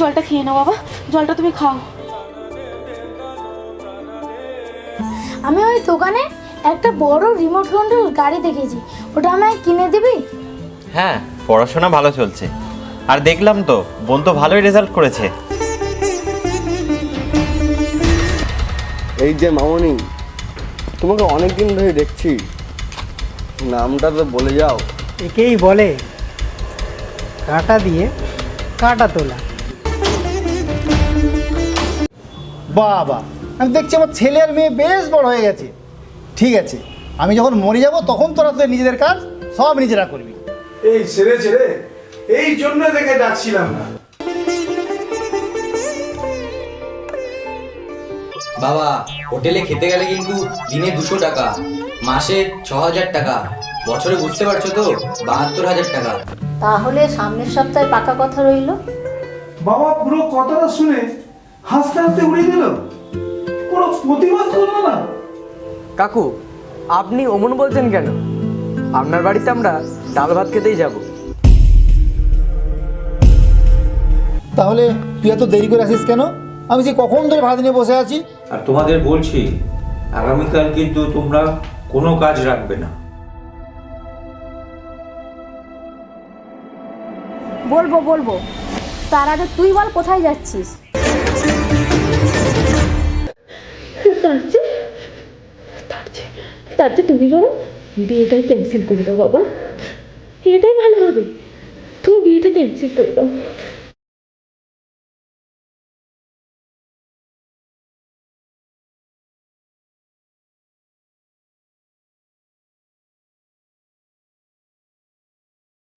জলটা খেয়ে নাও বাবা, জলটা তুমি খাও। আমি ওই দোকানে একটা বড় রিমোট কন্ট্রোল গাড়ি দেখেছি, ওটা আমায় কিনে দিবি? হ্যাঁ, পড়াশোনা ভালো চলছে, আর দেখলাম তো বোন তো ভালোই রেজাল্ট করেছে। এই যে মামনি, তোমাকে অনেকদিন ধরে দেখছি, নামটা তো বলে যাও। একেই বলে কাঁটা দিয়ে কাঁটা তোলা। বাবা, আমি দেখছি আমার ছেলে আর মেয়ে বেশ বড় হয়ে গেছে। ঠিক আছে, আমি যখন মরে যাব তখন তোরা তোদের নিজেদের কাজ সব নিজেরা করবি। এই ছেড়ে ছেড়ে, এই জন্য দেখে ডাকছিলাম না। বাবা, হোটেলে খেতে গেলে কিন্তু দিনে 200 টাকা, মাসে 6000 টাকা, বছরে বুঝতে পারছো তো 72,000 টাকা। তাহলে সামনের সপ্তাহে পাকা কথা রইল। বাবা পুরো কথাটা শুনে হাসতে হাসতে উড়িয়ে দিল, কোনো প্রতিবাদ করলো না। কাকু, আপনি অমন বলছেন কেন? আপনার বাড়িতে আমরা ডাল ভাত খেতেই যাব। তাহলে তুই এত দেরি করে আসিস কেন? আমি যে কখন ধরে ভাত নিয়ে বসে আছি। আর তোমাদের বলছি, আগামীকাল কিন্তু তোমরা কোনো কাজ রাখবে না। বলবো বলবো, তার আগে তুই বল কোথায় যাচ্ছিস? তার চেয়ে তুমি বলো বিয়েটাই ক্যান্সেল করে দাও বাবা, এটাই ভালো হবে, তুমি বিয়েটা ক্যান্সেল করে দাও।